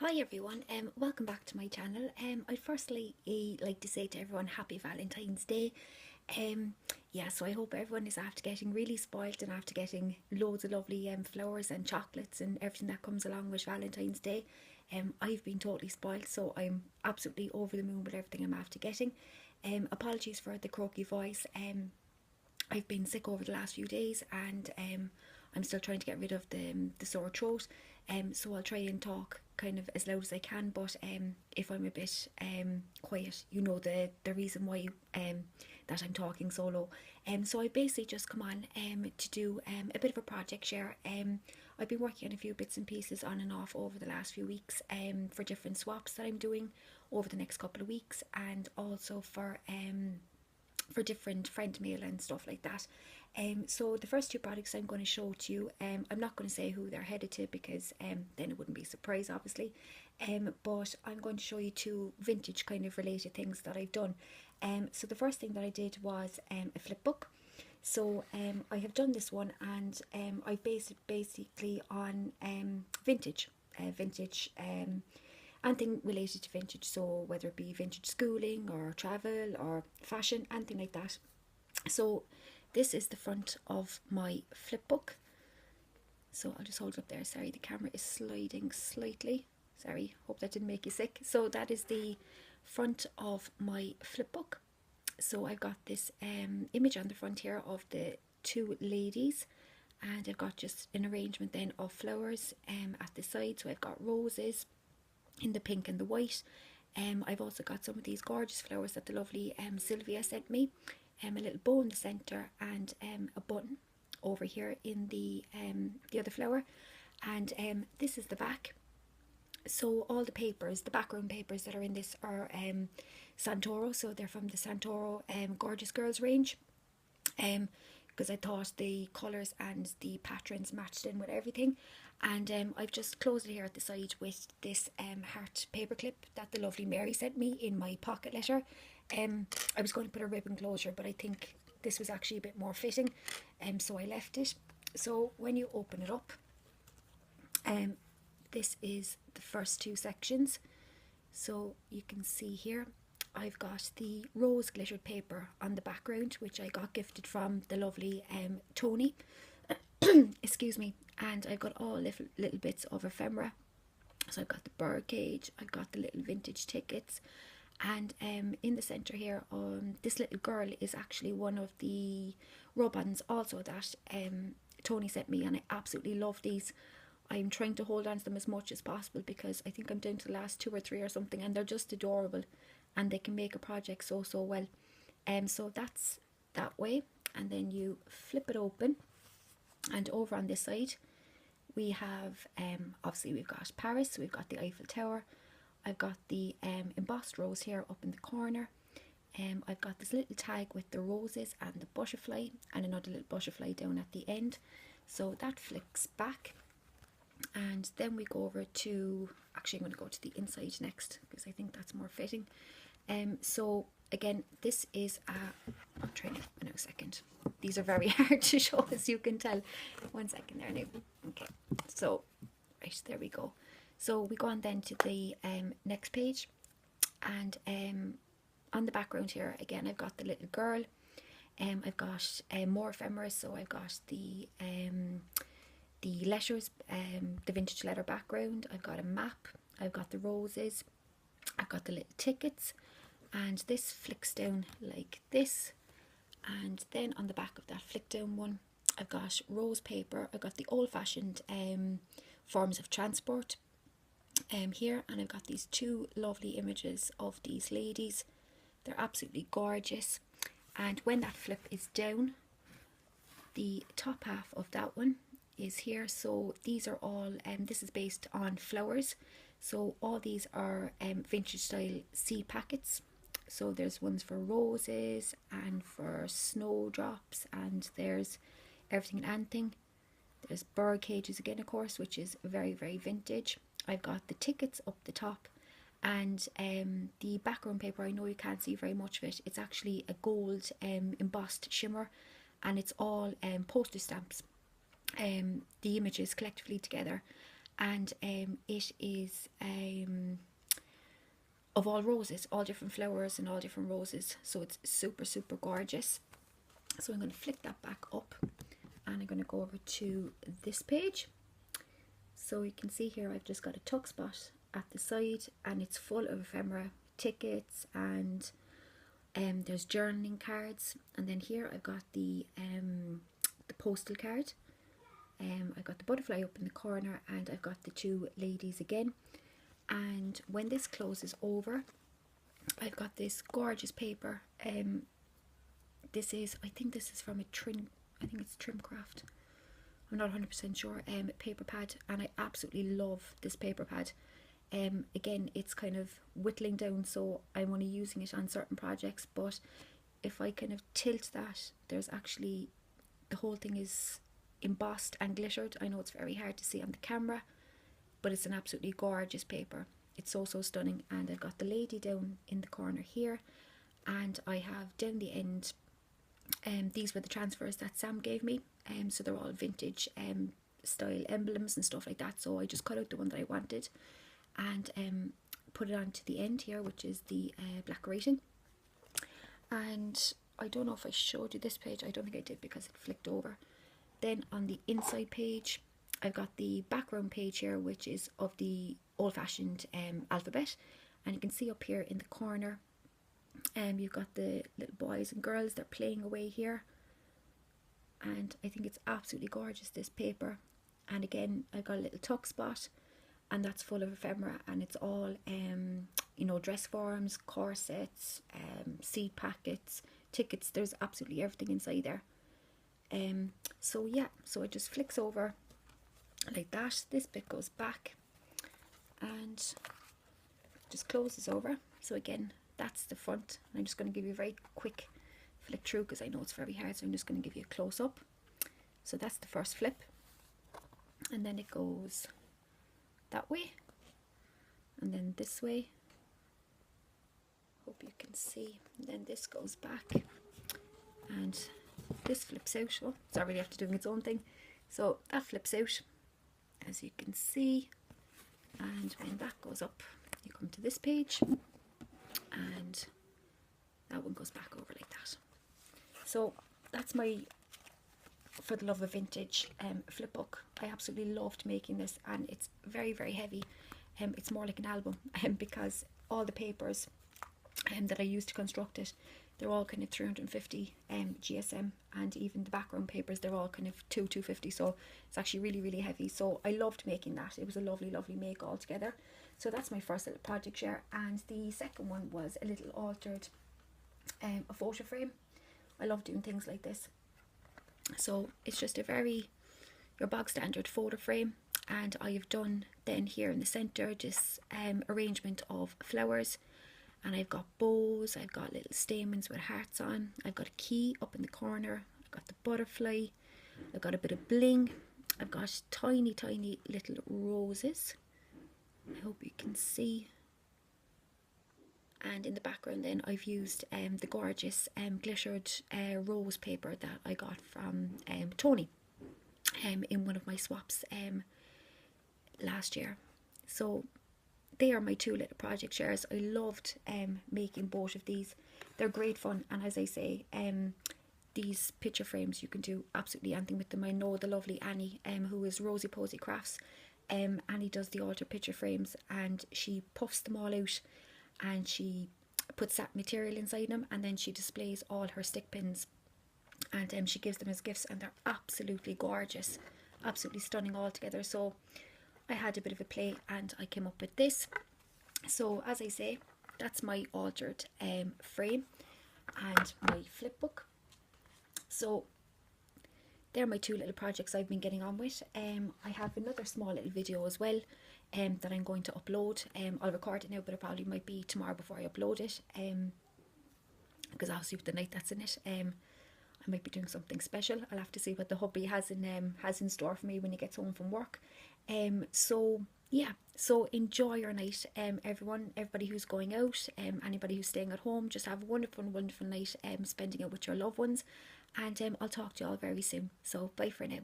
Hi everyone, welcome back to my channel. I'd firstly like to say to everyone Happy Valentine's Day. Um, so I hope everyone is after getting really spoiled and after getting loads of lovely flowers and chocolates and everything that comes along with Valentine's Day. I've been totally spoiled, so I'm absolutely over the moon with everything I'm after getting. Apologies for the croaky voice. I've been sick over the last few days, and I'm still trying to get rid of the sore throat. So I'll try and talk kind of as loud as I can, but if I'm a bit quiet, you know the reason why that I'm talking so low. So I basically just come on to do a bit of a project share. I've been working on a few bits and pieces on and off over the last few weeks for different swaps that I'm doing over the next couple of weeks, and also for different friend mail and stuff like that. So the first two products I'm going to show to you, I'm not going to say who they're headed to because then it wouldn't be a surprise, obviously. But I'm going to show you two vintage kind of related things that I've done. So the first thing that I did was a Flipbook. So I have done this one, and I based it basically on vintage anything related to vintage, so whether it be vintage schooling or travel or fashion, anything like that. So this is the front of my Flipbook. So I'll just hold it up there. Sorry, the camera is sliding slightly. Sorry, hope that didn't make you sick. So that is the front of my Flipbook. So I've got this image on the front here of the two ladies, and I've got just an arrangement then of flowers at the side. So I've got roses in the pink and the white. I've also got some of these gorgeous flowers that the lovely Sylvia sent me. A little bow in the centre, and a button over here in the other flower. And this is the back. So all the papers, the background papers that are in this are Santoro. So they're from the Santoro Gorgeous Girls range. Because I thought the colours and the patterns matched in with everything. And I've just closed it here at the side with this heart paperclip that the lovely Mary sent me in my pocket letter. I was going to put a ribbon closure, but I think this was actually a bit more fitting, so I left it. So when you open it up, this is the first two sections. So you can see here I've got the rose glittered paper on the background, which I got gifted from the lovely Tony. Excuse me. And I've got all little bits of ephemera. So I've got the bird cage, I've got the little vintage tickets, and in the centre here, this little girl is actually one of the rub-ons also that Tony sent me, and I absolutely love these. I'm trying to hold on to them as much as possible because I think I'm down to the last two or three or something, and they're just adorable, and they can make a project so well. So that's that way, and then you flip it open, and over on this side we have obviously we've got Paris, we've got the Eiffel Tower, I've got the embossed rose here up in the corner. I've got this little tag with the roses and the butterfly, and another little butterfly down at the end. So that flicks back, and then we go over to, actually I'm going to go to the inside next because I think that's more fitting. So again, this is I'll try now in a second. These are very hard to show, as you can tell. 1 second there now. Okay, so right, there we go. So we go on then to the next page, and on the background here again I've got the little girl. I've got more ephemera, so I've got the letters, the vintage letter background. I've got a map, I've got the roses, I've got the little tickets, and this flicks down like this. And then on the back of that flick down one, I've got rose paper. I've got the old-fashioned forms of transport here, and I've got these two lovely images of these ladies. They're absolutely gorgeous. And when that flip is down, the top half of that one is here. So these are all this is based on flowers, so all these are vintage style seed packets. So there's ones for roses and for snowdrops, and there's everything and anything. There's bird cages again, of course, which is very vintage. I've got the tickets up the top, and the background paper, I know you can't see very much of it, it's actually a gold embossed shimmer, and it's all postage stamps, the images collectively together. and it is of all roses, all different flowers and all different roses, so it's super super gorgeous. So I'm going to flick that back up and I'm going to go over to this page. So you can see here I've just got a tuck spot at the side and it's full of ephemera, tickets, and there's journaling cards, and then here I've got the postal card. I've got the butterfly up in the corner and I've got the two ladies again. And when this closes over, I've got this gorgeous paper. This is, I think this is from a Trim, I think it's Trimcraft, I'm not 100% sure, paper pad, and I absolutely love this paper pad. Again, it's kind of whittling down, so I'm only using it on certain projects, but if I kind of tilt that, there's actually, the whole thing is embossed and glittered. I know it's very hard to see on the camera, but it's an absolutely gorgeous paper. It's so so stunning. And I've got the lady down in the corner here, and I have down the end, these were the transfers that Sam gave me, so they're all vintage style emblems and stuff like that, so I just cut out the one that I wanted and put it onto the end here, which is the black writing. And I don't know if I showed you this page, I don't think I did because it flicked over. Then on the inside page I've got the background page here, which is of the old-fashioned alphabet, and you can see up here in the corner you've got the little boys and girls, they're playing away here, and I think it's absolutely gorgeous, this paper. And again, I've got a little tuck spot, and that's full of ephemera, and it's all you know, dress forms, corsets, seed packets, tickets, there's absolutely everything inside there. So yeah, so it just flicks over like that, this bit goes back and just closes over. So again, that's the front. I'm just going to give you a very quick flick through because I know it's very hard, so I'm just going to give you a close up. So that's the first flip, and then it goes that way and then this way, hope you can see, and then this goes back and this flips out. Oh, it's already after doing its own thing, so that flips out as you can see, and when that goes up you come to this page and that one goes back over like that. So that's my For the Love of Vintage flipbook. I absolutely loved making this, and it's very very heavy. It's more like an album because all the papers that I used to construct it, they're all kind of 350 GSM, and even the background papers, they're all kind of 250, so it's actually really really heavy. So I loved making that. It was a lovely lovely make altogether. So that's my first little project share, and the second one was a little altered a photo frame. I love doing things like this. So it's just a very your bog standard photo frame, and I have done then here in the center this arrangement of flowers, and I've got bows, I've got little stamens with hearts on, I've got a key up in the corner, I've got the butterfly, I've got a bit of bling, I've got tiny tiny little roses, I hope you can see. And in the background then I've used the gorgeous glittered rose paper that I got from Tony in one of my swaps last year. So they are my two little project shares. I loved making both of these. They're great fun, and as I say, these picture frames, you can do absolutely anything with them. I know the lovely Annie, who is Rosy Posy Crafts. Annie does the altar picture frames, and she puffs them all out and she puts that material inside them, and then she displays all her stick pins, and she gives them as gifts, and they're absolutely gorgeous, absolutely stunning altogether. So I had a bit of a play and I came up with this. So as I say, that's my altered frame and my flip book. So they're my two little projects I've been getting on with. I have another small little video as well that I'm going to upload. I'll record it now, but it probably might be tomorrow before I upload it, because obviously with the night that's in it, I might be doing something special. I'll have to see what the hubby has in store for me when he gets home from work. So yeah, so enjoy your night, everybody who's going out, anybody who's staying at home, just have a wonderful wonderful night spending it with your loved ones, and I'll talk to you all very soon. So bye for now.